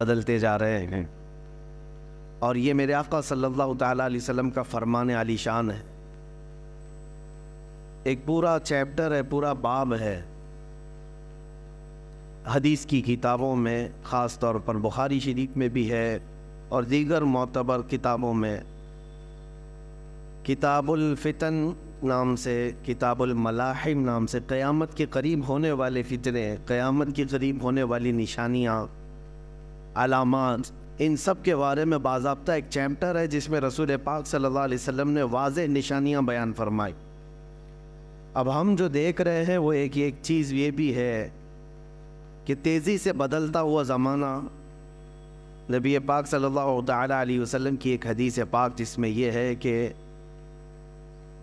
بدلتے جا رہے ہیں، اور یہ میرے آقا صلی اللہ تعالیٰ علیہ وسلم کا فرمان عالی شان ہے۔ ایک پورا چیپٹر ہے، پورا باب ہے حدیث کی کتابوں میں، خاص طور پر بخاری شریف میں بھی ہے اور دیگر معتبر کتابوں میں۔ کتاب الفتن نام سے، کتاب الملاحم نام سے، قیامت کے قریب ہونے والے فتنے، قیامت کے قریب ہونے والی نشانیاں، علامات، ان سب کے بارے میں باضابطہ ایک چیپٹر ہے جس میں رسول پاک صلی اللہ علیہ وسلم نے واضح نشانیاں بیان فرمائی۔ اب ہم جو دیکھ رہے ہیں وہ ایک چیز یہ بھی ہے کہ تیزی سے بدلتا ہوا زمانہ، نبی پاک صلی اللہ تعالیٰ علیہ وسلم کی ایک حدیث پاک جس میں یہ ہے کہ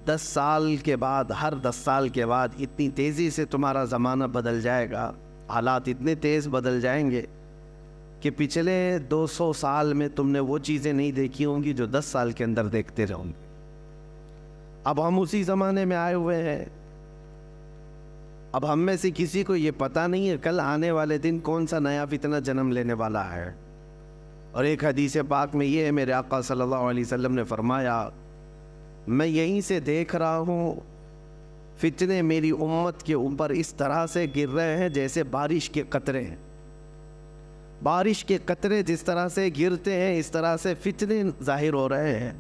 10 سال کے بعد، ہر 10 سال کے بعد اتنی تیزی سے تمہارا زمانہ بدل جائے گا، حالات اتنے تیز بدل جائیں گے کہ پچھلے 200 سال میں تم نے وہ چیزیں نہیں دیکھی ہوں گی جو 10 سال کے اندر دیکھتے رہو گے۔ اب ہم اسی زمانے میں آئے ہوئے ہیں۔ اب ہم میں سے کسی کو یہ پتہ نہیں ہے کل آنے والے دن کون سا نیا فتنہ جنم لینے والا ہے۔ اور ایک حدیث پاک میں یہ ہے، میرے آقا صلی اللہ علیہ وسلم نے فرمایا، میں یہیں سے دیکھ رہا ہوں فتنے میری امت کے اوپر اس طرح سے گر رہے ہیں جیسے بارش کے قطرے ہیں۔ بارش کے قطرے جس طرح سے گرتے ہیں اس طرح سے فتنے ظاہر ہو رہے ہیں،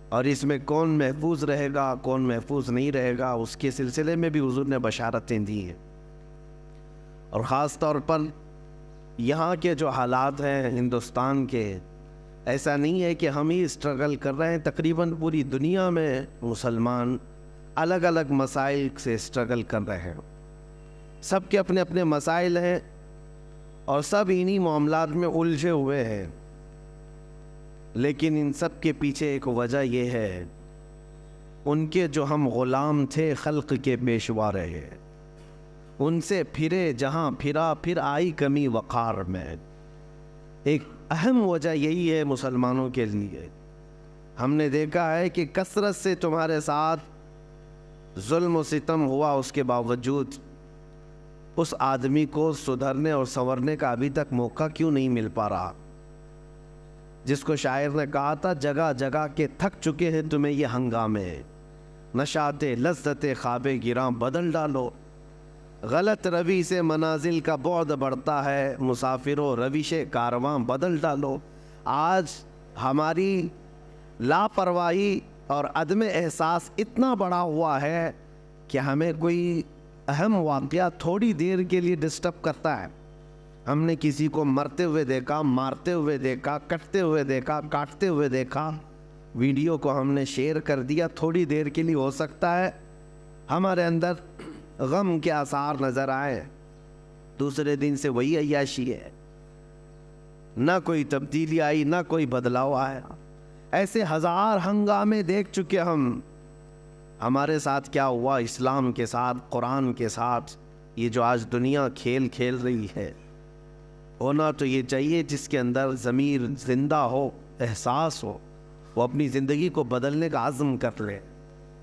اور اس میں کون محفوظ رہے گا کون محفوظ نہیں رہے گا اس کے سلسلے میں بھی حضور نے بشارتیں دی ہیں۔ اور خاص طور پر یہاں کے جو حالات ہیں ہندوستان کے، ایسا نہیں ہے کہ ہم ہی اسٹرگل کر رہے ہیں، تقریباً پوری دنیا میں مسلمان الگ الگ مسائل سے اسٹرگل کر رہے ہیں۔ سب کے اپنے اپنے مسائل ہیں اور سب انہی معاملات میں الجھے ہوئے ہیں، لیکن ان سب کے پیچھے ایک وجہ یہ ہے، ان کے جو ہم غلام تھے خلق کے پیشوا رہے، ان سے پھرے جہاں پھرا پھر آئی کمی وقار میں۔ ایک اہم وجہ یہی ہے مسلمانوں کے لیے۔ ہم نے دیکھا ہے کہ کثرت سے تمہارے ساتھ ظلم و ستم ہوا، اس کے باوجود اس آدمی کو سدھرنے اور سنورنے کا ابھی تک موقع کیوں نہیں مل پا رہا؟ جس کو شاعر نے کہا تھا، جگہ جگہ کے تھک چکے ہیں تمہیں یہ ہنگامے، نشاط لذت خواب گراں بدل ڈالو، غلط روی سے منازل کا بعد بڑھتا ہے، مسافروں روش کارواں بدل ڈالو۔ آج ہماری لاپرواہی اور عدم احساس اتنا بڑا ہوا ہے کہ ہمیں کوئی اہم واقعہ تھوڑی دیر کے لیے ڈسٹرب کرتا ہے۔ ہم نے کسی کو مرتے ہوئے دیکھا، مارتے ہوئے دیکھا، کٹتے ہوئے دیکھا، کاٹتے ہوئے دیکھا، ویڈیو کو ہم نے شیئر کر دیا، تھوڑی دیر کے لیے ہو سکتا ہے ہمارے اندر غم کے آثار نظر آئے، دوسرے دن سے وہی عیاشی ہے، نہ کوئی تبدیلی آئی، نہ کوئی بدلاؤ آیا۔ ایسے ہزار ہنگامے دیکھ چکے ہم۔ ہمارے ساتھ کیا ہوا؟ اسلام کے ساتھ، قرآن کے ساتھ یہ جو آج دنیا کھیل کھیل رہی ہے، ہونا تو یہ چاہیے جس کے اندر ضمیر زندہ ہو، احساس ہو، وہ اپنی زندگی کو بدلنے کا عزم کر لے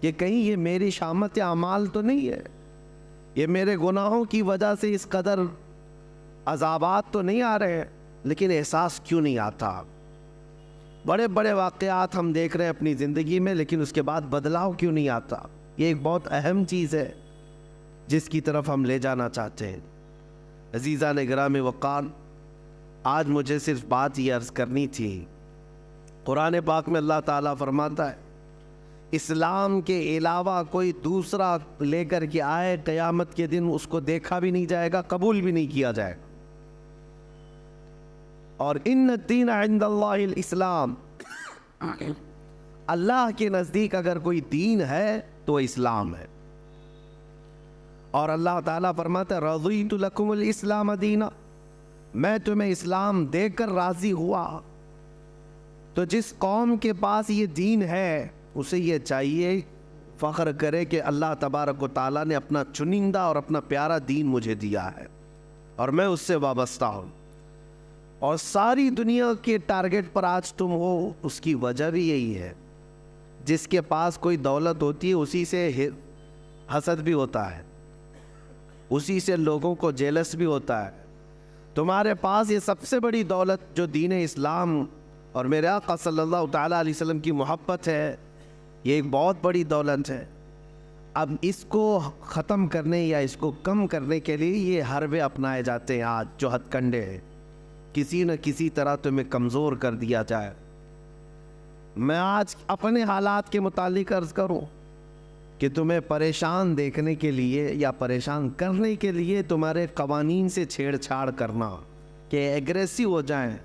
کہ کہیں یہ میری شامت اعمال تو نہیں ہے، یہ میرے گناہوں کی وجہ سے اس قدر عذابات تو نہیں آ رہے ہیں، لیکن احساس کیوں نہیں آتا؟ بڑے بڑے واقعات ہم دیکھ رہے ہیں اپنی زندگی میں، لیکن اس کے بعد بدلاؤ کیوں نہیں آتا؟ یہ ایک بہت اہم چیز ہے جس کی طرف ہم لے جانا چاہتے ہیں۔ عزیزان گرامی وقار، آج مجھے صرف بات یہ عرض کرنی تھی۔ قرآن پاک میں اللہ تعالیٰ فرماتا ہے، اسلام کے علاوہ کوئی دوسرا لے کر کے آئے، قیامت کے دن اس کو دیکھا بھی نہیں جائے گا، قبول بھی نہیں کیا جائے گا۔ اور ان الدین عند اللہ الاسلام، اللہ کے نزدیک اگر کوئی دین ہے تو اسلام ہے۔ اور اللہ تعالیٰ فرماتا ہے، رضیت لکم الاسلام دینا، میں تمہیں اسلام دے کر راضی ہوا۔ تو جس قوم کے پاس یہ دین ہے اسے یہ چاہیے فخر کرے کہ اللہ تبارک و تعالیٰ نے اپنا چنندہ اور اپنا پیارا دین مجھے دیا ہے اور میں اس سے وابستہ ہوں۔ اور ساری دنیا کے ٹارگٹ پر آج تم ہو، اس کی وجہ بھی یہی ہے۔ جس کے پاس کوئی دولت ہوتی ہے اسی سے حسد بھی ہوتا ہے، اسی سے لوگوں کو جیلس بھی ہوتا ہے۔ تمہارے پاس یہ سب سے بڑی دولت جو دین اسلام اور میرے آقا صلی اللہ تعالیٰ علیہ وسلم کی محبت ہے، یہ ایک بہت بڑی دولت ہے۔ اب اس کو ختم کرنے یا اس کو کم کرنے کے لیے یہ حربے اپنائے جاتے ہیں آج، جو ہتھ کنڈے ہیں، کسی نہ کسی طرح تمہیں کمزور کر دیا جائے۔ میں آج اپنے حالات کے متعلق عرض کروں کہ تمہیں پریشان دیکھنے کے لیے یا پریشان کرنے کے لیے تمہارے قوانین سے چھیڑ چھاڑ کرنا کہ ایگریسو ہو جائیں،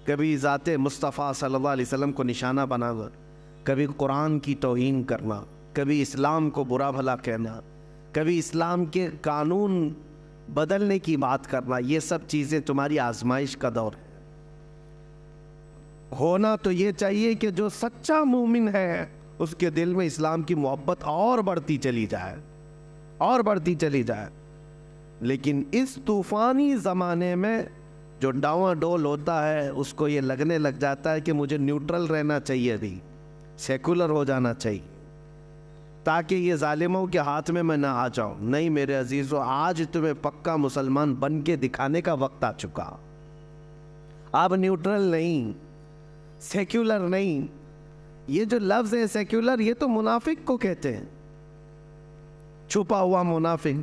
کبھی ذات مصطفیٰ صلی اللہ علیہ وسلم کو نشانہ بنانا، کبھی قرآن کی توہین کرنا، کبھی اسلام کو برا بھلا کہنا، کبھی اسلام کے قانون بدلنے کی بات کرنا، یہ سب چیزیں تمہاری آزمائش کا دور ہے۔ ہونا تو یہ چاہیے کہ جو سچا مومن ہے اس کے دل میں اسلام کی محبت اور بڑھتی چلی جائے، اور بڑھتی چلی جائے۔ لیکن اس طوفانی زمانے میں جو ڈاواں ڈول ہوتا ہے اس کو یہ لگنے لگ جاتا ہے کہ مجھے نیوٹرل رہنا چاہیے، بھی سیکولر ہو جانا چاہیے تاکہ یہ ظالموں کے ہاتھ میں نہ آ جاؤں۔ نہیں میرے عزیزو، آج تمہیں پکا مسلمان بن کے دکھانے کا وقت آ چکا۔ اب نیوٹرل نہیں، سیکولر نہیں، یہ جو لفظ ہے سیکولر، یہ تو منافق کو کہتے ہیں، چھپا ہوا منافق۔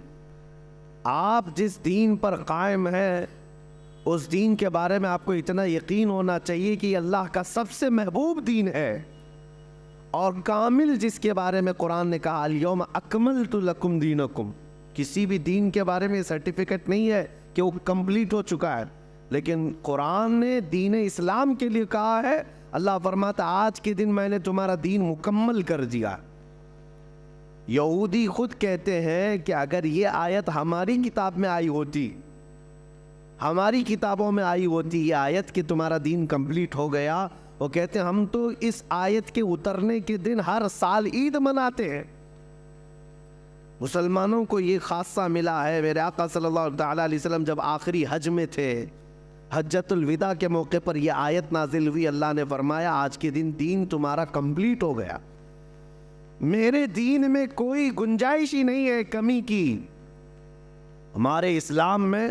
آپ جس دین پر قائم ہے اس دین کے بارے میں آپ کو اتنا یقین ہونا چاہیے کہ یہ اللہ کا سب سے محبوب دین ہے، اور کامل جس کے بارے میں قرآن نے کہا الیوم اکملت لکم دینکم۔ کسی بھی دین کے بارے میں سرٹیفکیٹ نہیں ہے کہ وہ کمپلیٹ ہو چکا ہے، لیکن قرآن نے دین اسلام کے لیے کہا ہے، اللہ فرماتا آج کے دن میں نے تمہارا دین مکمل کر دیا۔ یہودی خود کہتے ہیں کہ اگر یہ آیت ہماری کتاب میں آئی ہوتی، ہماری کتابوں میں آئی ہوتی یہ آیت کہ تمہارا دین کمپلیٹ ہو گیا، وہ کہتے ہیں ہم تو اس آیت کے اترنے کے دن ہر سال عید مناتے ہیں۔ مسلمانوں کو یہ خاصہ ملا ہے، میرے آقا صلی اللہ تعالیٰ علیہ وسلم جب آخری حج میں تھے، حجۃ الوداع کے موقع پر یہ آیت نازل ہوئی، اللہ نے فرمایا آج کے دن دین تمہارا کمپلیٹ ہو گیا، میرے دین میں کوئی گنجائش ہی نہیں ہے کمی کی۔ ہمارے اسلام میں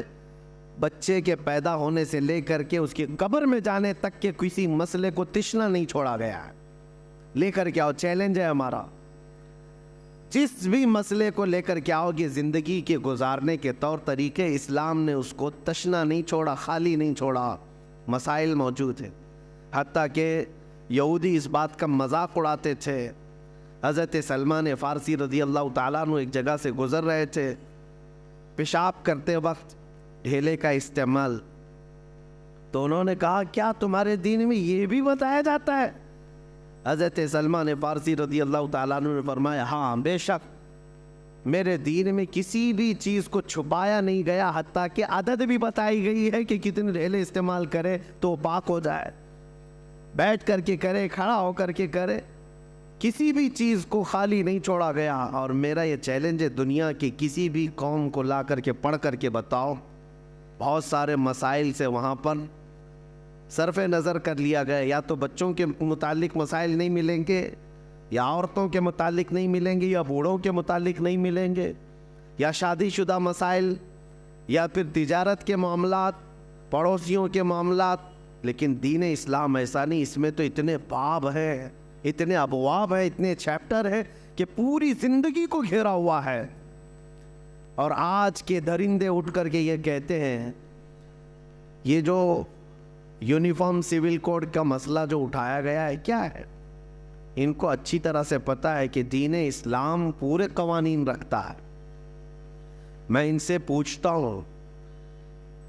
بچے کے پیدا ہونے سے لے کر کے اس کی قبر میں جانے تک کے کسی مسئلے کو تشنا نہیں چھوڑا گیا ہے۔ لے کر کے آؤ، چیلنج ہے ہمارا، جس بھی مسئلے کو لے کر کے آؤ گے زندگی کے گزارنے کے طور طریقے، اسلام نے اس کو تشنا نہیں چھوڑا، خالی نہیں چھوڑا، مسائل موجود ہیں۔ حتیٰ کہ یہودی اس بات کا مذاق اڑاتے تھے۔ حضرت سلمان فارسی رضی اللہ تعالیٰ عنہ ایک جگہ سے گزر رہے تھے، پیشاب کرتے وقت ڈھیلے کا استعمال، تو انہوں نے کہا کیا تمہارے دین میں یہ بھی بتایا جاتا ہے؟ حضرت سلمان فارسی رضی اللہ تعالیٰ عنہ نے فرمایا ہاں بے شک، میرے دین میں کسی بھی چیز کو چھپایا نہیں گیا، حتیٰ کہ عدد بھی بتائی گئی ہے کہ کتنے ڈھیلے استعمال کرے تو پاک ہو جائے، بیٹھ کر کے کرے، کھڑا ہو کر کے کرے، کسی بھی چیز کو خالی نہیں چھوڑا گیا۔ اور میرا یہ چیلنج ہے، دنیا کی کسی بھی قوم کو لا کر کے پڑھ کر کے بتاؤ، بہت سارے مسائل سے وہاں پر صرف نظر کر لیا گیا، یا تو بچوں کے متعلق مسائل نہیں ملیں گے، یا عورتوں کے متعلق نہیں ملیں گے، یا بوڑھوں کے متعلق نہیں ملیں گے، یا شادی شدہ مسائل، یا پھر تجارت کے معاملات، پڑوسیوں کے معاملات۔ لیکن دین اسلام ایسا نہیں، اس میں تو اتنے باب ہیں، اتنے ابواب ہیں، اتنے چیپٹر ہیں کہ پوری زندگی کو گھیرا ہوا ہے۔ اور آج کے درندے اٹھ کر کے یہ کہتے ہیں، یہ جو یونیفارم سول کوڈ کا مسئلہ جو اٹھایا گیا ہے کیا ہے؟ ان کو اچھی طرح سے پتہ ہے کہ دین اسلام پورے قوانین رکھتا ہے۔ میں ان سے پوچھتا ہوں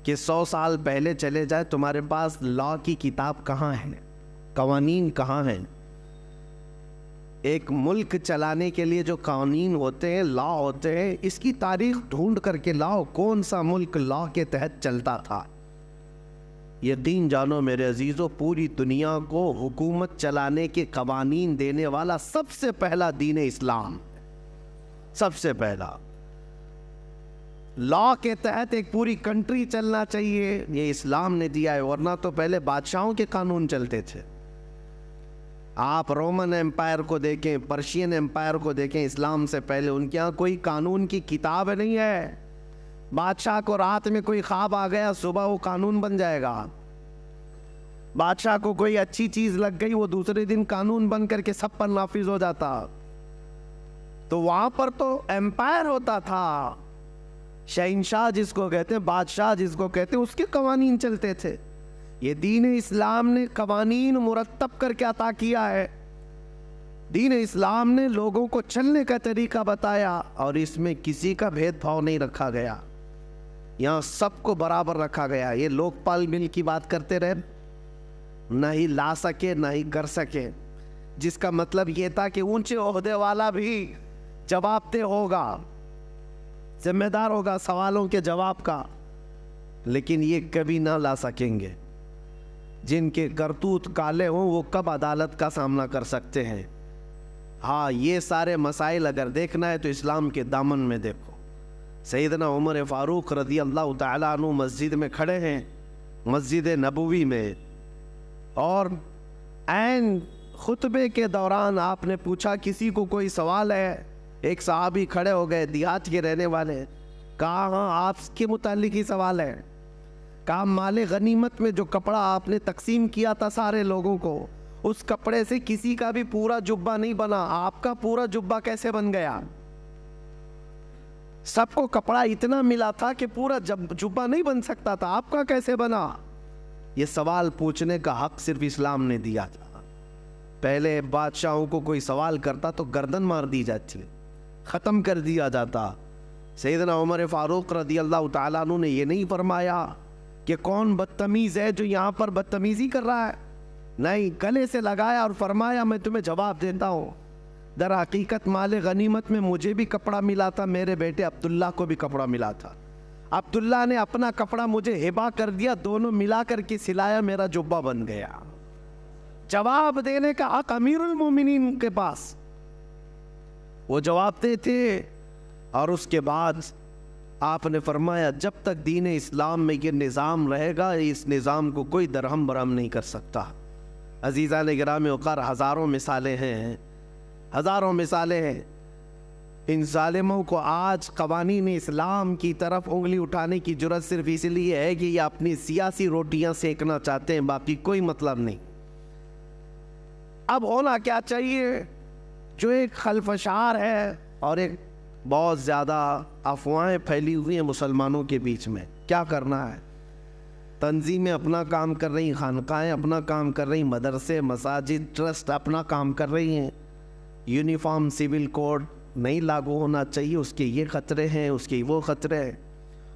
کہ 100 سال پہلے چلے جائے، تمہارے پاس لا کی کتاب کہاں ہے؟ قوانین کہاں ہیں؟ ایک ملک چلانے کے لیے جو قوانین ہوتے ہیں، لا ہوتے ہیں، اس کی تاریخ ڈھونڈ کر کے لاؤ، کون سا ملک لا کے تحت چلتا تھا۔ یقین جانو میرے عزیزو، پوری دنیا کو حکومت چلانے کے قوانین دینے والا سب سے پہلا دین اسلام، سب سے پہلا لا کے تحت ایک پوری کنٹری چلنا چاہیے، یہ اسلام نے دیا ہے، ورنہ تو پہلے بادشاہوں کے قانون چلتے تھے۔ آپ رومن امپائر کو دیکھیں، پرشین امپائر کو دیکھیں، اسلام سے پہلے ان کے ہاں کوئی قانون کی کتاب نہیں ہے، بادشاہ کو رات میں کوئی خواب آ گیا، صبح وہ قانون بن جائے گا. بادشاہ کو کوئی اچھی چیز لگ گئی، وہ دوسرے دن قانون بن کر کے سب پر نافذ ہو جاتا. تو وہاں پر تو ایمپائر ہوتا تھا، شہنشاہ جس کو کہتے ہیں، بادشاہ جس کو کہتے ہیں، اس کے قوانین چلتے تھے. یہ دین اسلام نے قوانین مرتب کر کے عطا کیا ہے. دین اسلام نے لوگوں کو چلنے کا طریقہ بتایا، اور اس میں کسی کا بھید بھاؤ نہیں رکھا گیا. یہاں سب کو برابر رکھا گیا. یہ لوک پال بل کی بات کرتے رہے، نہ ہی لا سکے نہ ہی کر سکے، جس کا مطلب یہ تھا کہ اونچے عہدے والا بھی جواب دہ ہوگا، ذمہ دار ہوگا سوالوں کے جواب کا، لیکن یہ کبھی نہ لا سکیں گے. جن کے کرتوت کالے ہوں وہ کب عدالت کا سامنا کر سکتے ہیں؟ ہاں، یہ سارے مسائل اگر دیکھنا ہے تو اسلام کے دامن میں دیکھو. سیدنا عمر فاروق رضی اللہ تعالیٰ عنہ مسجد میں کھڑے ہیں، مسجد نبوی میں، اور عین خطبے کے دوران آپ نے پوچھا کسی کو کوئی سوال ہے؟ ایک صحابی کھڑے ہو گئے، دیہات کے رہنے والے. کہا ہاں، آپ کے متعلق ہی سوال ہے. کہا مال غنیمت میں جو کپڑا آپ نے تقسیم کیا تھا سارے لوگوں کو، اس کپڑے سے کسی کا بھی پورا جبہ نہیں بنا، آپ کا پورا جبہ کیسے بن گیا؟ سب کو کپڑا اتنا ملا تھا کہ پورا جبہ نہیں بن سکتا تھا، آپ کا کیسے بنا؟ یہ سوال پوچھنے کا حق صرف اسلام نے دیا تھا. پہلے بادشاہوں کو کوئی سوال کرتا تو گردن مار دی جاتی، ختم کر دیا جاتا. سیدنا عمر فاروق رضی اللہ تعالیٰ عنہ نے یہ نہیں فرمایا کہ کون بدتمیز ہے جو یہاں پر بدتمیزی کر رہا ہے. نہیں، گلے سے لگایا اور فرمایا میں تمہیں جواب دیتا ہوں. در حقیقت مال غنیمت میں مجھے بھی کپڑا ملا تھا، میرے بیٹے عبداللہ کو بھی کپڑا ملا تھا. عبداللہ نے اپنا کپڑا مجھے ہبہ کر دیا، دونوں ملا کر کے سلایا، میرا جبہ بن گیا. جواب دینے کا حق امیر المومنین کے پاس. وہ جواب دیتے. اور اس کے بعد آپ نے فرمایا جب تک دین اسلام میں یہ نظام رہے گا، اس نظام کو کوئی درہم برہم نہیں کر سکتا. عزیزان گرامی وقار، ہزاروں مثالیں ہیں، ہزاروں مثالیں ہیں. ان ظالموں کو آج قوانین اسلام کی طرف انگلی اٹھانے کی جرت صرف اس لیے ہے کہ یہ اپنی سیاسی روٹیاں سینکنا چاہتے ہیں، باقی کوئی مطلب نہیں. اب ہونا کیا چاہیے؟ جو ایک خلفشار ہے اور ایک بہت زیادہ افواہیں پھیلی ہوئی ہیں مسلمانوں کے بیچ میں، کیا کرنا ہے؟ تنظیمیں اپنا کام کر رہی، خانقاہیں اپنا کام کر رہی، مدرسے، مساجد، ٹرسٹ اپنا کام کر رہی ہیں. یونیفارم سول کوڈ نہیں لاگو ہونا چاہیے، اس کے یہ خطرے ہیں، اس کے وہ خطرے ہیں.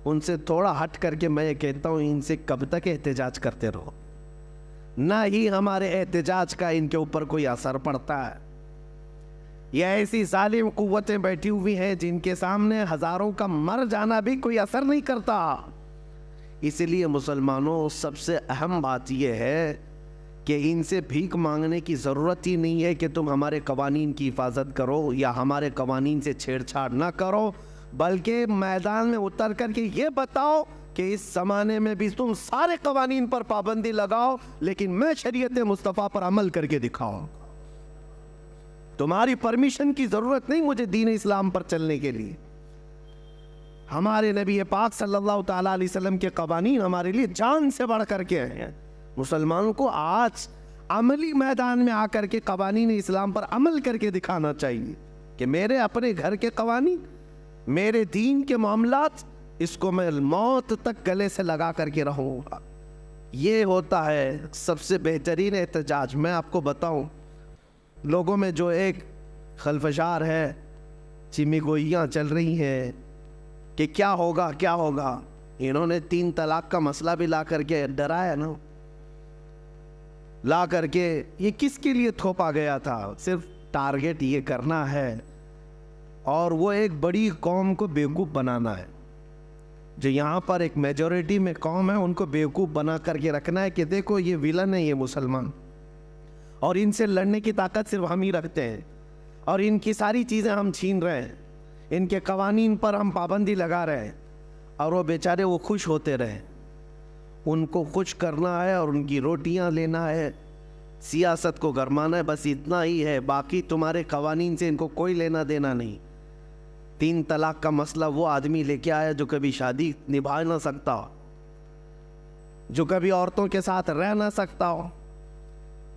ان سے تھوڑا ہٹ کر کے میں یہ کہتا ہوں، ان سے کب تک احتجاج کرتے رہو؟ نہ ہی ہمارے احتجاج کا ان کے اوپر کوئی اثر پڑتا ہے. یہ ایسی ظالم قوتیں بیٹھی ہوئی ہیں جن کے سامنے ہزاروں کا مر جانا بھی کوئی اثر نہیں کرتا. اس لیے مسلمانوں، سب سے اہم بات یہ ہے کہ ان سے بھیک مانگنے کی ضرورت ہی نہیں ہے کہ تم ہمارے قوانین کی حفاظت کرو یا ہمارے قوانین سے چھیڑ چھاڑ نہ کرو، بلکہ میدان میں اتر کر کے یہ بتاؤ کہ اس زمانے میں بھی تم سارے قوانین پر پابندی لگاؤ، لیکن میں شریعت مصطفیٰ پر عمل کر کے دکھاؤں. تمہاری پرمیشن کی ضرورت نہیں مجھے دین اسلام پر چلنے کے لیے. ہمارے نبی پاک صلی اللہ تعالیٰ علیہ وسلم کے قوانین ہمارے لیے جان سے بڑھ کر کے ہیں. مسلمانوں کو آج عملی میدان میں آ کر کے قوانین اسلام پر عمل کر کے دکھانا چاہیے کہ میرے اپنے گھر کے قوانین، میرے دین کے معاملات، اس کو میں موت تک گلے سے لگا کر کے رہوں گا. یہ ہوتا ہے سب سے بہترین احتجاج. میں آپ کو بتاؤں، لوگوں میں جو ایک خلفشار ہے، چمی گوئیاں چل رہی ہیں کہ کیا ہوگا کیا ہوگا. انہوں نے 3 طلاق کا مسئلہ بھی لا کر کے ڈرایا نا، لا کر کے. یہ کس کے لیے تھوپا گیا تھا؟ صرف ٹارگٹ یہ کرنا ہے اور وہ ایک بڑی قوم کو بیوقوف بنانا ہے. جو یہاں پر ایک میجورٹی میں قوم ہے ان کو بیوقوف بنا کر کے رکھنا ہے کہ دیکھو یہ ویلن ہے، یہ مسلمان، اور ان سے لڑنے کی طاقت صرف ہم ہی رکھتے ہیں، اور ان کی ساری چیزیں ہم چھین رہے ہیں، ان کے قوانین پر ہم پابندی لگا رہے ہیں، اور وہ بیچارے وہ خوش ہوتے رہے. ان کو خوش کرنا ہے اور ان کی روٹیاں لینا ہے، سیاست کو گرمانا ہے، بس اتنا ہی ہے. باقی تمہارے قوانین سے ان کو کوئی لینا دینا نہیں. 3 طلاق کا مسئلہ وہ آدمی لے کے آیا جو کبھی شادی نبھا نہ سکتا ہو، جو کبھی عورتوں کے ساتھ رہ نہ سکتا ہو۔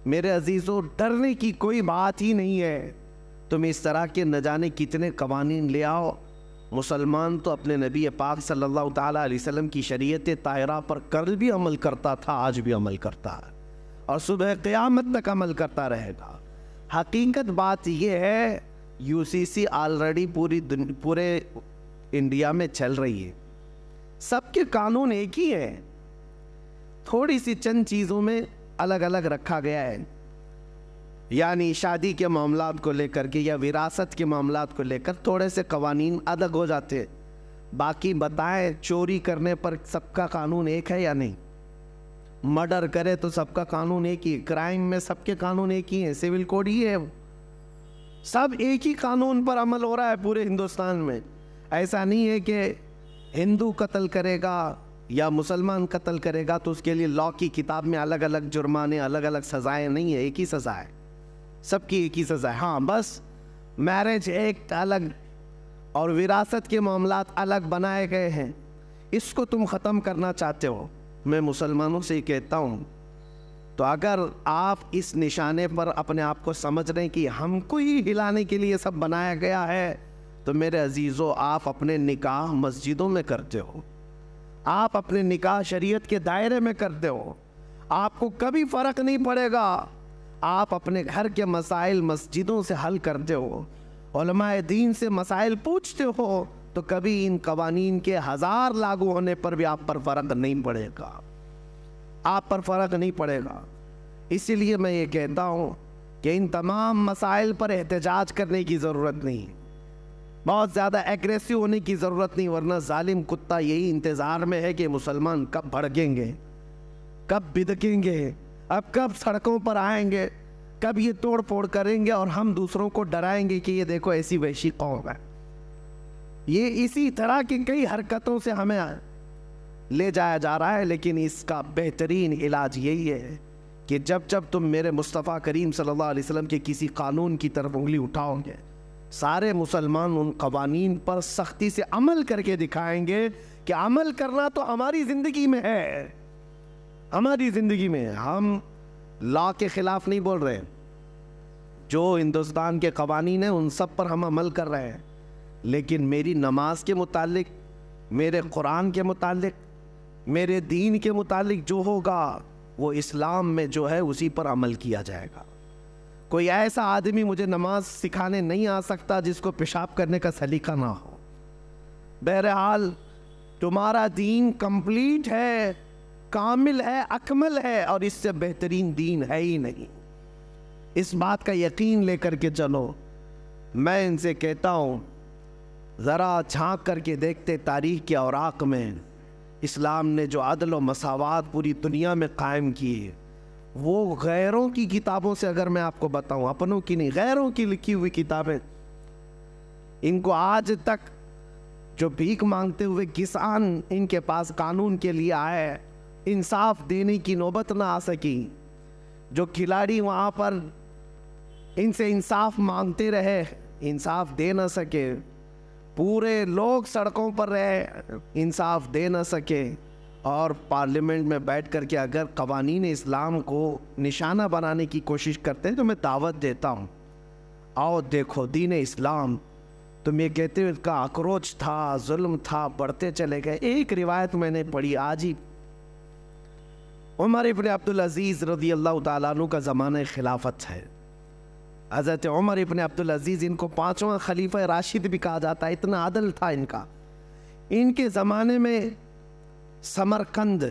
میرے عزیزوں، ڈرنے کی کوئی بات ہی نہیں ہے۔ تم اس طرح کے نہ جانے کتنے قوانین لے آؤ، مسلمان تو اپنے نبی پاک صلی اللہ تعالیٰ علیہ وسلم کی شریعت طاہرہ پر کل بھی عمل کرتا تھا، آج بھی عمل کرتا ہے، اور صبح قیامت تک عمل کرتا رہے گا۔ حقیقت بات یہ ہے، یو سی سی آلریڈی پورے انڈیا میں چل رہی ہے، سب کے قانون ایک ہی ہیں، تھوڑی سی چند چیزوں میں الگ الگ رکھا گیا ہے، یعنی شادی کے معاملات کو لے کر کے یا وراثت کے معاملات کو لے کر تھوڑے سے قوانین الگ ہو جاتے ہیں۔ باقی بتائیں، چوری کرنے پر سب کا قانون ایک ہے یا نہیں؟ مرڈر کرے تو سب کا قانون ایک ہی، کرائم میں سب کے قانون ایک ہی ہیں، سول کوڈ ہی ہے، سب ایک ہی قانون پر عمل ہو رہا ہے پورے ہندوستان میں۔ ایسا نہیں ہے کہ ہندو قتل کرے گا یا مسلمان قتل کرے گا تو اس کے لیے لاء کی کتاب میں الگ الگ جرمانے، الگ الگ سزائیں نہیں ہے، ایک ہی سزا ہے، سب کی ایک ہی سزا ہے۔ ہاں بس میرج ایکٹ الگ اور وراثت کے معاملات الگ بنائے گئے ہیں، اس کو تم ختم کرنا چاہتے ہو۔ میں مسلمانوں سے کہتا ہوں، تو اگر آپ اس نشانے پر اپنے آپ کو سمجھ رہے ہیں کہ ہم کو ہی ہلانے کے لیے سب بنایا گیا ہے، تو میرے عزیزوں، آپ اپنے نکاح مسجدوں میں کرتے ہو، آپ اپنے نکاح شریعت کے دائرے میں کرتے ہو، آپ کو کبھی فرق نہیں پڑے گا۔ آپ اپنے گھر کے مسائل مسجدوں سے حل کرتے ہو، علماء دین سے مسائل پوچھتے ہو، تو کبھی ان قوانین کے 1000 لاگو ہونے پر بھی آپ پر فرق نہیں پڑے گا، آپ پر فرق نہیں پڑے گا۔ اسی لیے میں یہ کہتا ہوں کہ ان تمام مسائل پر احتجاج کرنے کی ضرورت نہیں، بہت زیادہ ایگریسو ہونے کی ضرورت نہیں، ورنہ ظالم کتا یہی انتظار میں ہے کہ مسلمان کب بھڑکیں گے، کب بدکیں گے، اب کب سڑکوں پر آئیں گے، کب یہ توڑ پھوڑ کریں گے اور ہم دوسروں کو ڈرائیں گے کہ یہ دیکھو ایسی وحشی قوم ہے۔ یہ اسی طرح کی کئی حرکتوں سے ہمیں لے جایا جا رہا ہے، لیکن اس کا بہترین علاج یہی ہے کہ جب جب تم میرے مصطفیٰ کریم صلی اللہ علیہ وسلم کے کسی قانون کی طرف انگلی اٹھاؤ گے، سارے مسلمان ان قوانین پر سختی سے عمل کر کے دکھائیں گے کہ عمل کرنا تو ہماری زندگی میں ہے، ہماری زندگی میں۔ ہم لاء کے خلاف نہیں بول رہے، جو ہندوستان کے قوانین ہیں ان سب پر ہم عمل کر رہے ہیں، لیکن میری نماز کے متعلق، میرے قرآن کے متعلق، میرے دین کے متعلق جو ہوگا وہ اسلام میں جو ہے اسی پر عمل کیا جائے گا۔ کوئی ایسا آدمی مجھے نماز سکھانے نہیں آ سکتا جس کو پیشاب کرنے کا سلیقہ نہ ہو۔ بہرحال تمہارا دین کمپلیٹ ہے، کامل ہے، اکمل ہے، اور اس سے بہترین دین ہے ہی نہیں۔ اس بات کا یقین لے کر کے چلو۔ میں ان سے کہتا ہوں، ذرا جھانک کر کے دیکھتے تاریخ کے اوراق میں اسلام نے جو عدل و مساوات پوری دنیا میں قائم کی ہے، وہ غیروں کی کتابوں سے اگر میں آپ کو بتاؤں، اپنوں کی نہیں، غیروں کی لکھی ہوئی کتابیں، ان کو آج تک جو بھیک مانگتے ہوئے کسان ان کے پاس قانون کے لیے آئے، انصاف دینے کی نوبت نہ آ سکی، جو کھلاڑی وہاں پر ان سے انصاف مانگتے رہے، انصاف دے نہ سکے، پورے لوگ سڑکوں پر رہے، انصاف دے نہ سکے، اور پارلیمنٹ میں بیٹھ کر کے اگر قوانین اسلام کو نشانہ بنانے کی کوشش کرتے ہیں تو میں دعوت دیتا ہوں، آؤ دیکھو دین اسلام۔ تم یہ کہتے ہو اس کا اکروچ تھا، ظلم تھا، بڑھتے چلے گئے۔ ایک روایت میں نے پڑھی آج ہی، عمر ابن عبدالعزیز رضی اللہ تعالیٰ عنہ کا زمانہ خلافت ہے۔ حضرت عمر ابن عبدالعزیز، ان کو 5واں خلیفہ راشد بھی کہا جاتا ہے، اتنا عدل تھا ان کا۔ ان کے زمانے میں سمرقند،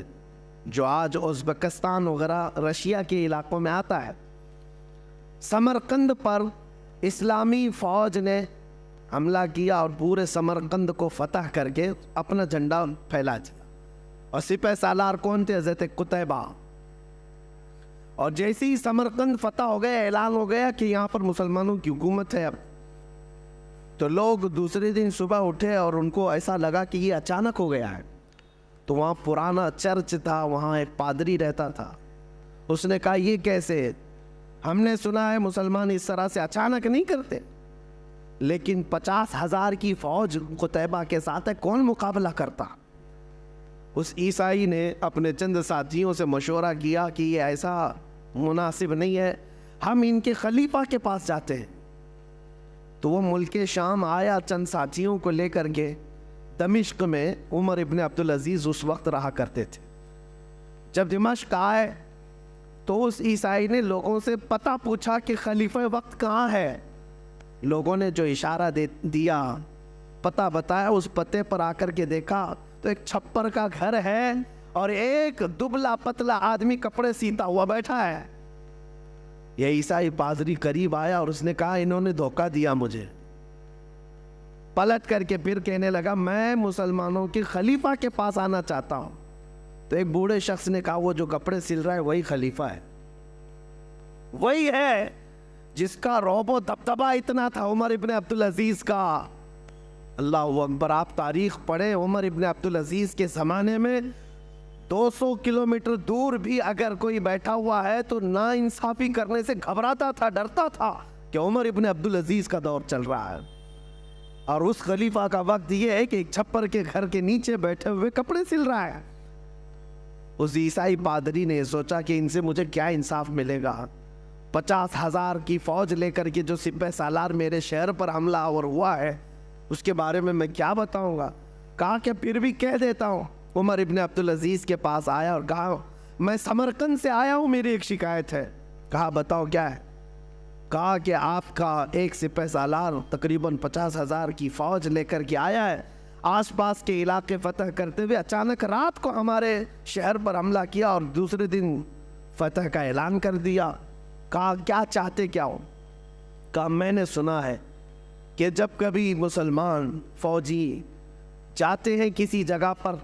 جو آج ازبکستان وغیرہ رشیا کے علاقوں میں آتا ہے، سمرقند پر اسلامی فوج نے حملہ کیا اور پورے سمرقند کو فتح کر کے اپنا جھنڈا پھیلا دیا، اور سپہ سالار کون تھے؟ حضرت قتیبہ۔ اور جیسے ہی سمرقند فتح ہو گیا، اعلان ہو گیا کہ یہاں پر مسلمانوں کی حکومت ہے اب، تو لوگ دوسرے دن صبح اٹھے اور ان کو ایسا لگا کہ یہ اچانک ہو گیا ہے۔ تو وہاں پرانا چرچ تھا، وہاں ایک پادری رہتا تھا، اس نے کہا یہ کیسے؟ ہم نے سنا ہے مسلمان اس طرح سے اچانک نہیں کرتے، لیکن 50,000 کی فوج قتیبہ کے ساتھ ہے، کون مقابلہ کرتا؟ اس عیسائی نے اپنے چند ساتھیوں سے مشورہ کیا کہ یہ ایسا مناسب نہیں ہے، ہم ان کے خلیفہ کے پاس جاتے ہیں۔ تو وہ ملک شام آیا چند ساتھیوں کو لے کر کے۔ دمشق میں عمر ابن عبدالعزیز اس وقت رہا کرتے تھے۔ جب دمشق آئے تو اس عیسائی نے لوگوں سے پتہ پوچھا کہ خلیفہ وقت کہاں ہے۔ لوگوں نے جو اشارہ دیا، پتہ بتایا، اس پتے پر آ کر کے دیکھا تو ایک چھپر کا گھر ہے اور ایک دبلا پتلا آدمی کپڑے سیتا ہوا بیٹھا ہے۔ یہ عیسائی پادری قریب آیا اور اس نے کہا انہوں نے دھوکہ دیا مجھے۔ پلٹ کر کے پھر کہنے لگا میں مسلمانوں کے خلیفہ کے پاس آنا چاہتا ہوں۔ تو ایک بوڑھے شخص نے کہا وہ جو کپڑے سل رہا ہے وہی خلیفہ ہے، وہی ہے جس کا رعب و دبدبہ اتنا تھا عمر ابن عبدالعزیز کا۔ اللہ اکبر، آپ تاریخ پڑھیں، عمر ابن عبدالعزیز کے زمانے میں 200 کلومیٹر دور بھی اگر کوئی بیٹھا ہوا ہے تو نا انصافی کرنے سے گھبراتا تھا، ڈرتا تھا کہ عمر ابن عبدالعزیز کا دور چل رہا ہے۔ اور اس خلیفہ کا وقت یہ ہے کہ ایک چھپر کے گھر کے نیچے بیٹھے ہوئے کپڑے سل رہا ہے۔ اس عیسائی پادری نے سوچا کہ ان سے مجھے کیا انصاف ملے گا، 50,000 کی فوج لے کر کے جو سپہ سالار میرے شہر پر حملہ آور ہوا ہے اس کے بارے میں کیا بتاؤں گا۔ کہا کہ پھر بھی کہہ دیتا ہوں۔ عمر ابن عبدالعزیز کے پاس آیا اور کہا میں سمرقند سے آیا ہوں، میری ایک شکایت ہے۔ کہا بتاؤ کیا ہے۔ کہا کہ آپ کا ایک سپہ سالار تقریباً 50,000 کی فوج لے کر کے آیا ہے، آس پاس کے علاقے فتح کرتے ہوئے اچانک رات کو ہمارے شہر پر حملہ کیا اور دوسرے دن فتح کا اعلان کر دیا۔ کہا کیا چاہتے کیا ہو؟ کہا میں نے سنا ہے کہ جب کبھی مسلمان فوجی جاتے ہیں کسی جگہ پر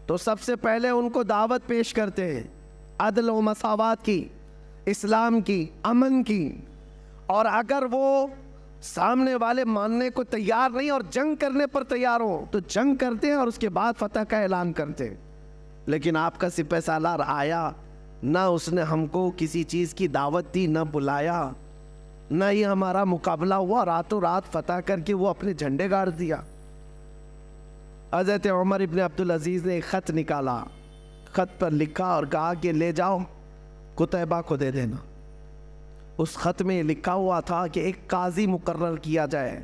تو سب سے پہلے ان کو دعوت پیش کرتے ہیں عدل و مساوات کی، اسلام کی، امن کی، اور اگر وہ سامنے والے ماننے کو تیار نہیں اور جنگ کرنے پر تیار ہو تو جنگ کرتے ہیں اور اس کے بعد فتح کا اعلان کرتے ہیں۔ لیکن آپ کا سپہ سالار آیا، نہ اس نے ہم کو کسی چیز کی دعوت دی، نہ بلایا، نہ یہ ہمارا مقابلہ ہوا، راتوں رات فتح کر کے وہ اپنے جھنڈے گاڑ دیا۔ حضرت عمر ابن عبدالعزیز نے ایک خط نکالا، خط پر لکھا اور کہا کہ لے جاؤ قتیبہ کو دے دینا۔ اس خط میں لکھا ہوا تھا کہ ایک قاضی مقرر کیا جائے،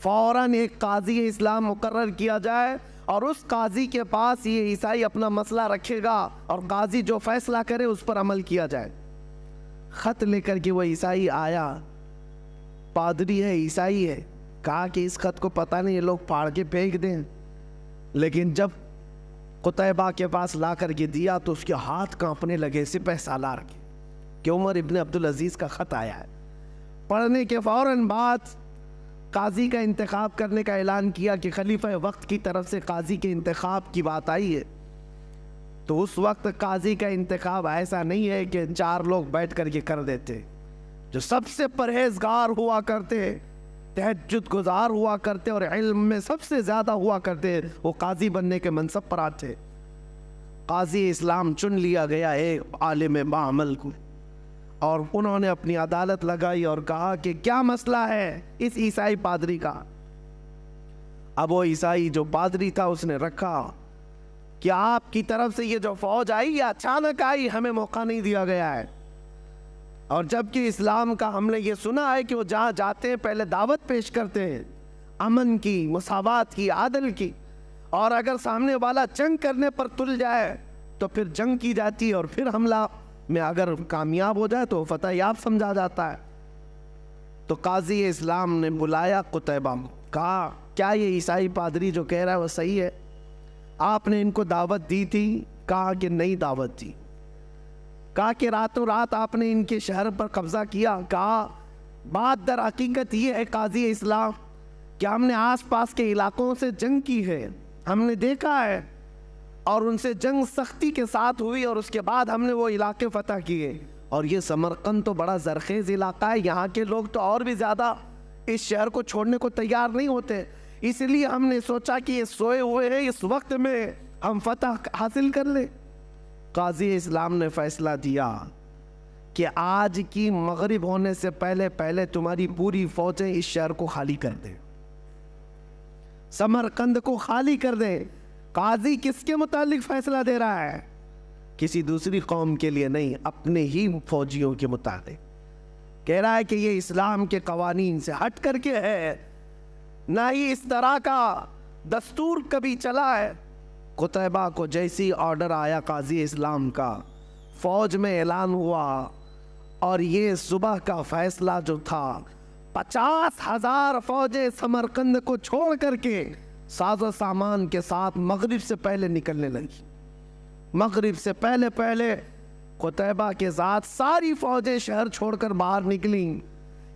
فوراً ایک قاضی اسلام مقرر کیا جائے اور اس قاضی کے پاس یہ عیسائی اپنا مسئلہ رکھے گا اور قاضی جو فیصلہ کرے اس پر عمل کیا جائے۔ خط لے کر کے وہ عیسائی آیا، پادری ہے، عیسائی ہے، کہا کہ اس خط کو پتہ نہیں یہ لوگ پھاڑ کے پھینک دیں۔ لیکن جب قتیبہ کے پاس لا کر کے دیا تو اس کے ہاتھ کانپنے لگے سپہ سالار کے کہ عمر ابن عبدالعزیز کا خط آیا ہے۔ پڑھنے کے فوراً بعد قاضی کا انتخاب کرنے کا اعلان کیا کہ خلیفہ وقت کی طرف سے قاضی کے انتخاب کی بات آئی ہے۔ تو اس وقت قاضی کا انتخاب ایسا نہیں ہے کہ 4 لوگ بیٹھ کر کے کر دیتے، جو سب سے پرہیزگار ہوا کرتے، تہجد گزار ہوا کرتے اور علم میں سب سے زیادہ ہوا کرتے، وہ قاضی بننے کے منصب پر آتے۔ قاضی اسلام چن لیا گیا ایک عالم باعمل کو، اور انہوں نے اپنی عدالت لگائی اور کہا کہ کیا مسئلہ ہے اس عیسائی پادری کا۔ اب وہ عیسائی جو پادری تھا اس نے رکھا کہ آپ کی طرف سے یہ جو فوج آئی یہ اچانک آئی، ہمیں موقع نہیں دیا گیا ہے، اور جبکہ اسلام کا ہم نے یہ سنا ہے کہ وہ جہاں جاتے ہیں پہلے دعوت پیش کرتے ہیں امن کی، مساوات کی، عدل کی، اور اگر سامنے والا جنگ کرنے پر تل جائے تو پھر جنگ کی جاتی ہے اور پھر حملہ میں اگر کامیاب ہو جائے تو فتح یاب سمجھا جاتا ہے۔ تو قاضی اسلام نے بلایا قتیبہ، کہا کیا یہ عیسائی پادری جو کہہ رہا ہے وہ صحیح ہے؟ آپ نے ان کو دعوت دی تھی؟ کہا کہ نہیں دعوت دی۔ کہا کہ راتوں رات آپ نے ان کے شہر پر قبضہ کیا؟ کہا بات در حقیقت یہ ہے قاضی اسلام کہ ہم نے آس پاس کے علاقوں سے جنگ کی ہے، ہم نے دیکھا ہے، اور ان سے جنگ سختی کے ساتھ ہوئی اور اس کے بعد ہم نے وہ علاقے فتح کیے، اور یہ سمرقند تو بڑا زرخیز علاقہ ہے، یہاں کے لوگ تو اور بھی زیادہ اس شہر کو چھوڑنے کو تیار نہیں ہوتے، اس لیے ہم نے سوچا کہ یہ سوئے ہوئے ہیں، اس وقت میں ہم فتح حاصل کر لیں۔ قاضی اسلام نے فیصلہ دیا کہ آج کی مغرب ہونے سے پہلے پہلے تمہاری پوری فوجیں اس شہر کو خالی کر دیں، سمرقند کو خالی کر دیں۔ قاضی کس کے متعلق فیصلہ دے رہا ہے؟ کسی دوسری قوم کے لیے نہیں، اپنے ہی فوجیوں کے متعلق کہہ رہا ہے کہ یہ اسلام کے قوانین سے ہٹ کر کے ہے، نہ ہی اس طرح کا دستور کبھی چلا ہے۔ قتیبہ کو جیسی آرڈر آیا قاضی اسلام کا، فوج میں اعلان ہوا، اور یہ صبح کا فیصلہ جو تھا 50,000 فوجیں سمرقند کو چھوڑ کر کے ساز و سامان کے ساتھ مغرب سے پہلے نکلنے لگی۔ مغرب سے پہلے پہلے قتیبہ کے ذات ساری فوجیں شہر چھوڑ کر باہر نکلیں۔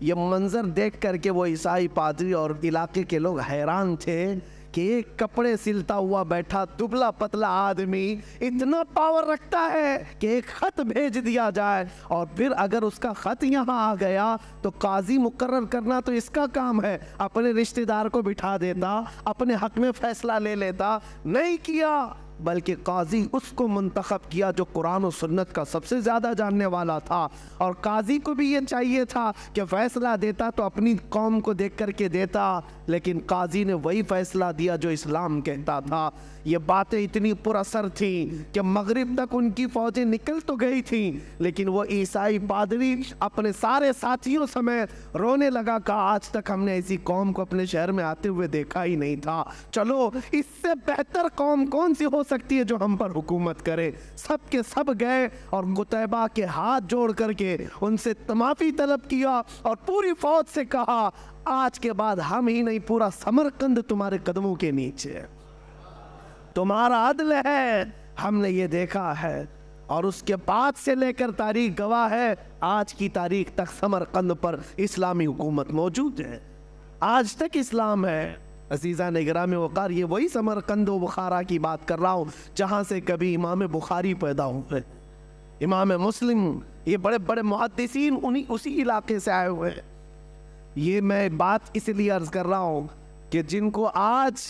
یہ منظر دیکھ کر کے وہ عیسائی پادری اور علاقے کے لوگ حیران تھے کہ ایک کپڑے سلتا ہوا بیٹھا دبلا پتلا آدمی اتنا پاور رکھتا ہے کہ ایک خط بھیج دیا جائے، اور پھر اگر اس کا خط یہاں آ گیا تو قاضی مقرر کرنا تو اس کا کام ہے، اپنے رشتہ دار کو بٹھا دیتا، اپنے حق میں فیصلہ لے لیتا۔ نہیں کیا، بلکہ قاضی اس کو منتخب کیا جو قرآن و سنت کا سب سے زیادہ جاننے والا تھا، اور قاضی کو بھی یہ چاہیے تھا کہ فیصلہ دیتا تو اپنی قوم کو دیکھ کر کے دیتا، لیکن قاضی نے وہی فیصلہ دیا جو اسلام کہتا تھا۔ یہ باتیں اتنی پر اثر تھیں کہ مغرب تک ان کی فوجیں نکل تو گئی تھیں، لیکن وہ عیسائی پادری اپنے سارے ساتھیوں سمیت رونے لگا کہ آج تک ہم نے ایسی قوم کو اپنے شہر میں آتے ہوئے دیکھا ہی نہیں تھا، چلو اس سے بہتر قوم کون سی ہو سکتی ہے جو ہم پر حکومت کرے۔ سب کے سب گئے اور قتیبہ کے ہاتھ جوڑ کر کے ان سے معافی طلب کیا، اور پوری فوج سے کہا آج کے بعد ہم ہی نہیں، پورا سمرقند تمہارے قدموں کے نیچے ہے، تمہارا عدل ہے، ہم نے یہ دیکھا ہے۔ اور اس کے بعد سے لے کر تاریخ گواہ ہے، آج کی تاریخ تک سمرقند پر اسلامی حکومت موجود ہے، آج تک اسلام ہے۔ عزیزان گرامی وقار، یہ وہی سمرقند و بخارا کی بات کر رہا ہوں جہاں سے کبھی امام بخاری پیدا ہوئے، امام مسلم، یہ بڑے بڑے محدثین اسی علاقے سے آئے ہوئے ہیں۔ یہ میں بات اس لیے عرض کر رہا ہوں کہ جن کو آج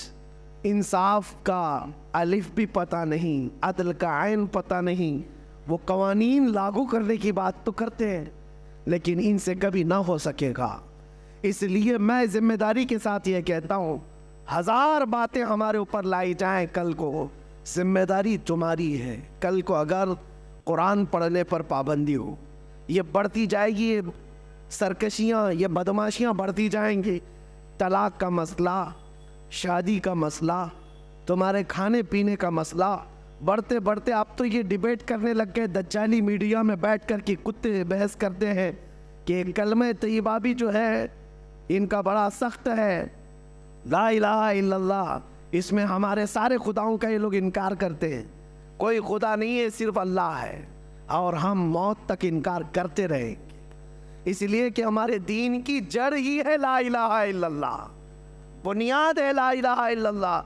انصاف کا الف بھی پتہ نہیں، عدل کا عین پتہ نہیں، وہ قوانین لاگو کرنے کی بات تو کرتے ہیں لیکن ان سے کبھی نہ ہو سکے گا۔ اس لیے میں ذمہ داری کے ساتھ یہ کہتا ہوں، 1000 باتیں ہمارے اوپر لائی جائیں، کل کو ذمہ داری تمہاری ہے۔ کل کو اگر قرآن پڑھنے پر پابندی ہو، یہ بڑھتی جائے گی، یہ سرکشیاں، یہ بدماشیاں بڑھتی جائیں گی، طلاق کا مسئلہ، شادی کا مسئلہ، تمہارے کھانے پینے کا مسئلہ بڑھتے بڑھتے اب تو یہ ڈیبیٹ کرنے لگ گئے، دجالی میڈیا میں بیٹھ کر کے کتے بحث کرتے ہیں کہ کلمہ طیبہ بھی جو ہے ان کا بڑا سخت ہے، لا الہ الا اللہ، اس میں ہمارے سارے خداؤں کا یہ لوگ انکار کرتے ہیں، کوئی خدا نہیں ہے، صرف اللہ ہے، اور ہم موت تک انکار کرتے رہیں گے، اس لیے کہ ہمارے دین کی جڑ ہی ہے لا الہ الا اللہ، بنیاد ہے لا الہ الا اللہ،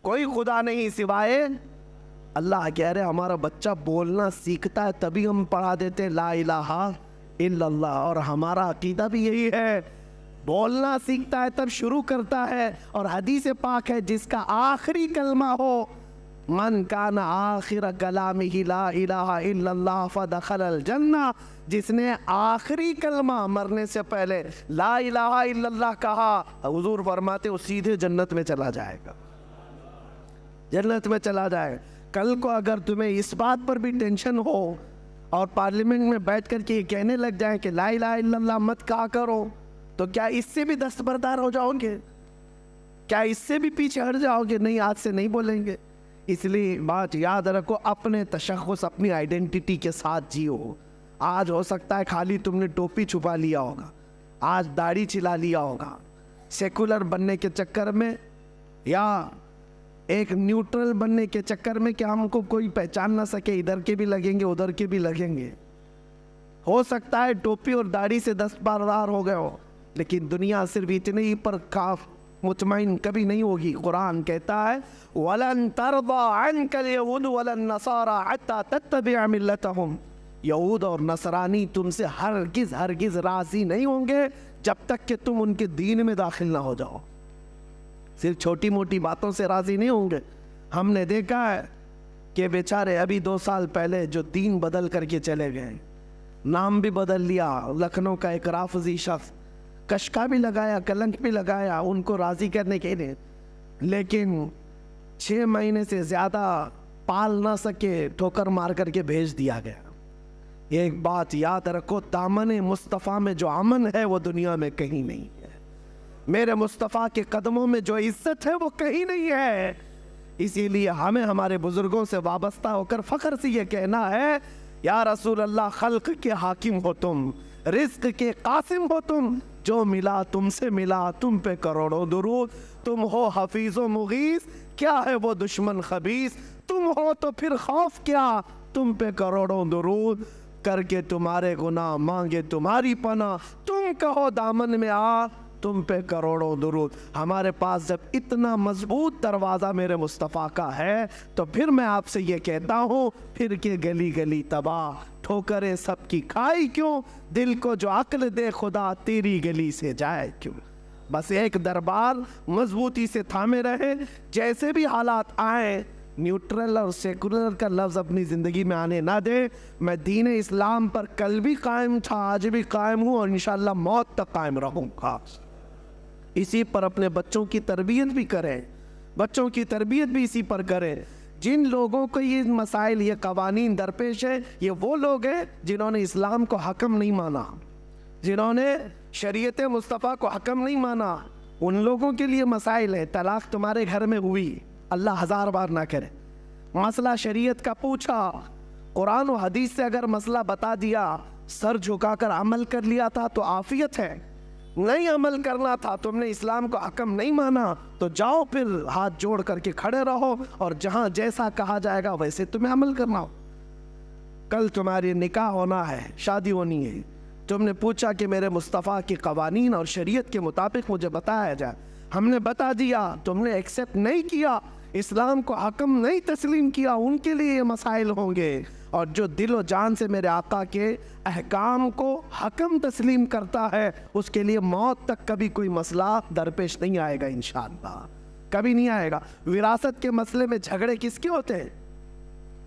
کوئی خدا نہیں سوائے اللہ۔ کہہ رہے ہمارا بچہ بولنا سیکھتا ہے تبھی ہم پڑھا دیتے لا الہ الا اللہ، اور ہمارا عقیدہ بھی یہی ہے، بولنا سیکھتا ہے تب شروع کرتا ہے، اور حدیث پاک ہے جس کا آخری کلمہ ہو من کان آخر کلامہ لا الہ الا اللہ فدخل الجنہ، جس نے آخری کلمہ مرنے سے پہلے لا الہ الا اللہ کہا، حضور فرماتے وہ سیدھے جنت میں چلا جائے گا، جنت میں چلا جائے گا۔ کل کو اگر تمہیں اس بات پر بھی ٹینشن ہو اور پارلیمنٹ میں بیٹھ کر کے یہ کہنے لگ جائیں کہ لا الہ الا اللہ مت کہا کرو، تو کیا اس سے بھی دستبردار ہو جاؤ گے؟ کیا اس سے بھی پیچھے ہٹ جاؤ گے؟ نہیں، آج سے نہیں بولیں گے۔ اس لیے بات یاد رکھو، اپنے تشخص، اپنی آئیڈینٹی کے ساتھ جیو۔ آج ہو سکتا ہے خالی تم نے ٹوپی چھپا لیا ہوگا، آج داڑھی چلا لیا ہوگا، سیکولر بننے کے چکر میں یا ایک نیوٹرل بننے کے چکر میں کہ ہم کو کوئی پہچان نہ سکے، ادھر کے بھی لگیں گے ادھر کے بھی لگیں گے۔ ہو سکتا ہے ٹوپی اور داڑھی سے دستبردار ہو گئے ہو، لیکن دنیا صرف اتنے ہی پر مطمئن کبھی نہیں ہوگی۔ قرآن کہتا ہے وَلَن تَرْضَى عَنْكَ الْيَهُودُ وَلَا النَّصَارَى حَتَّى تَتَّبِعَ مِلَّتَهُمْ، یہود اور نصرانی تم سے ہرگز راضی نہیں ہوں گے جب تک کہ تم ان کے دین میں داخل نہ ہو جاؤ۔ صرف چھوٹی موٹی باتوں سے راضی نہیں ہوں گے۔ ہم نے دیکھا ہے کہ بیچارے ابھی 2 سال پہلے جو دین بدل کر کے چلے گئے، نام بھی بدل لیا، لکھنؤ کا ایک رافضی شخص، کشکا بھی لگایا، کلنک بھی لگایا ان کو راضی کرنے کے لیے، لیکن 6 مہینے سے زیادہ پال نہ سکے، ٹھوکر مار کر کے بھیج دیا گیا۔ ایک بات یاد رکھو، دامن مصطفیٰ میں جو امن ہے وہ دنیا میں کہیں نہیں ہے، میرے مصطفیٰ کے قدموں میں جو عزت ہے وہ کہیں نہیں ہے۔ اسی لیے ہمیں ہمارے بزرگوں سے وابستہ ہو کر فخر سے یہ کہنا ہے، یا رسول اللہ خلق کے حاکم ہو تم، رزق کے قاسم ہو تم، جو ملا تم سے ملا، تم پہ کروڑوں درود، تم ہو حفیظ و مغیث، کیا ہے وہ دشمن خبیث، تم ہو تو پھر خوف کیا، تم پہ کروڑوں درود، کر کے تمہارے گناہ مانگے تمہاری پناہ، تم کہو دامن میں آ، تم پہ کروڑوں درود۔ ہمارے پاس جب اتنا مضبوط دروازہ میرے مصطفیٰ کا ہے تو پھر میں آپ سے یہ کہتا ہوں، پھر کے گلی گلی تباہ، ٹھوکریں سب کی کھائی کیوں، دل کو جو عقل دے خدا، تیری گلی سے جائے کیوں۔ بس ایک دربار مضبوطی سے تھامے رہے، جیسے بھی حالات آئیں، نیوٹرل اور سیکولر کا لفظ اپنی زندگی میں آنے نہ دے۔ میں دین اسلام پر کل بھی قائم تھا، آج بھی قائم ہوں، اور انشاءاللہ موت تک قائم رہوں گا۔ اسی پر اپنے بچوں کی تربیت بھی کریں، بچوں کی تربیت بھی اسی پر کریں۔ جن لوگوں کو یہ مسائل، یہ قوانین درپیش ہے، یہ وہ لوگ ہیں جنہوں نے اسلام کو حکم نہیں مانا، جنہوں نے شریعت مصطفیٰ کو حکم نہیں مانا، ان لوگوں کے لیے مسائل ہے۔ طلاق تمہارے گھر میں ہوئی، اللہ 1000 بار نہ کرے، مسئلہ شریعت کا پوچھا، قرآن و حدیث سے اگر مسئلہ بتا دیا، سر جھکا کر عمل کر لیا تھا تو عافیت ہے، نہیں عمل کرنا تھا، تم نے اسلام کو حکم نہیں مانا، تو جاؤ پھر ہاتھ جوڑ کر کے کھڑے رہو، اور جہاں جیسا کہا جائے گا ویسے تمہیں عمل کرنا ہو۔ کل تمہاری نکاح ہونا ہے، شادی ہونی ہے، تم نے پوچھا کہ میرے مصطفیٰ کی قوانین اور شریعت کے مطابق مجھے بتایا جائے، ہم نے بتا دیا، تم نے ایکسیپٹ نہیں کیا، اسلام کو حکم نہیں تسلیم کیا، ان کے لیے یہ مسائل ہوں گے۔ اور جو دل و جان سے میرے آقا کے احکام کو حکم تسلیم کرتا ہے، اس کے لیے موت تک کبھی کوئی مسئلہ درپیش نہیں آئے گا، انشاءاللہ کبھی نہیں آئے گا۔ وراثت کے مسئلے میں جھگڑے کس کے ہوتے ہیں؟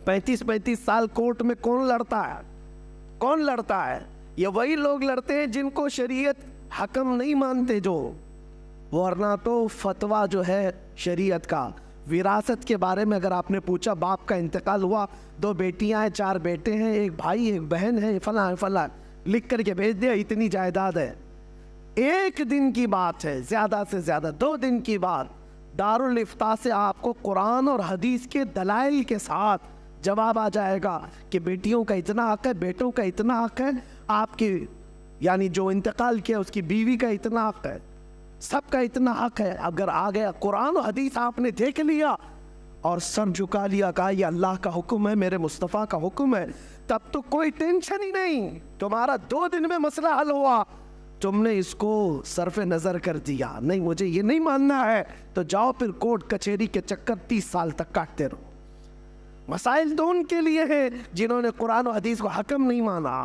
35 سال کورٹ میں کون لڑتا ہے؟ کون لڑتا ہے؟ یہ وہی لوگ لڑتے ہیں جن کو شریعت حکم نہیں مانتے، جو ورنہ تو فتویٰ جو ہے شریعت کا وراثت کے بارے میں اگر آپ نے پوچھا، باپ کا انتقال ہوا، 2 بیٹیاں ہیں، 4 بیٹے ہیں، 1 بھائی 1 بہن ہے، فلاں فلاں، لکھ کر کے بھیج دیا، اتنی جائیداد ہے۔ 1 دن کی بات ہے، زیادہ سے زیادہ 2 دن کی بات، دارالافتاء سے آپ کو قرآن اور حدیث کے دلائل کے ساتھ جواب آ جائے گا کہ بیٹیوں کا اتنا حق ہے، بیٹوں کا اتنا حق ہے، آپ کی یعنی جو انتقال کیا اس کی بیوی کا اتنا حق ہے، سب کا اتنا حق ہے۔ اگر آ گیا قرآن و حدیث آپ نے دیکھ لیا اور سر جھکا لیا، کہا یہ اللہ کا حکم ہے، میرے مصطفیٰ کا حکم ہے، تب تو کوئی ٹینشن ہی نہیں، تمہارا 2 دن میں مسئلہ حل ہوا۔ تم نے اس کو صرف نظر کر دیا، نہیں مجھے یہ نہیں ماننا ہے، تو جاؤ پھر کورٹ کچہری کے چکر 30 سال تک کاٹتے رہو۔ مسائل تو ان کے لیے ہے جنہوں نے قرآن و حدیث کو حکم نہیں مانا،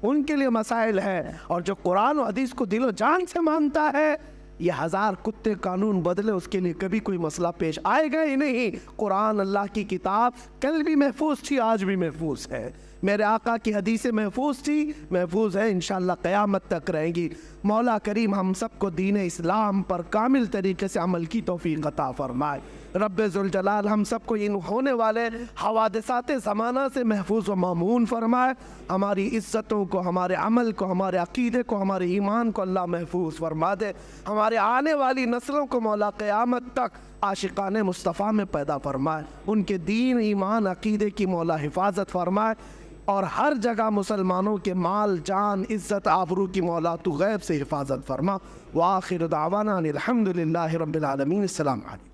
ان کے لیے مسائل ہے، اور جو قرآن و حدیث کو دل و جان سے مانتا ہے، یہ 1000 کتے قانون بدلے، اس کے لیے کبھی کوئی مسئلہ پیش آئے گا ہی نہیں۔ قرآن اللہ کی کتاب کل بھی محفوظ تھی، آج بھی محفوظ ہے، میرے آقا کی حدیثیں محفوظ تھی، محفوظ ہے، انشاءاللہ قیامت تک رہیں گی۔ مولا کریم ہم سب کو دین اسلام پر کامل طریقے سے عمل کی توفیق عطا فرمائے۔ رب ذوالجلال ہم سب کو ان ہونے والے حوادثات زمانہ سے محفوظ و مامون فرمائے، ہماری عزتوں کو، ہمارے عمل کو، ہمارے عقیدے کو، ہمارے ایمان کو اللہ محفوظ فرما دے، ہمارے آنے والی نسلوں کو مولا قیامت تک عاشقان مصطفیٰ میں پیدا فرمائے، ان کے دین، ایمان، عقیدے کی مولا حفاظت فرمائے، اور ہر جگہ مسلمانوں کے مال، جان، عزت، آبرو کی مولا تو غیب سے حفاظت فرما۔ وآخر دعوانا الحمدللہ رب العالمین۔ السلام علیکم۔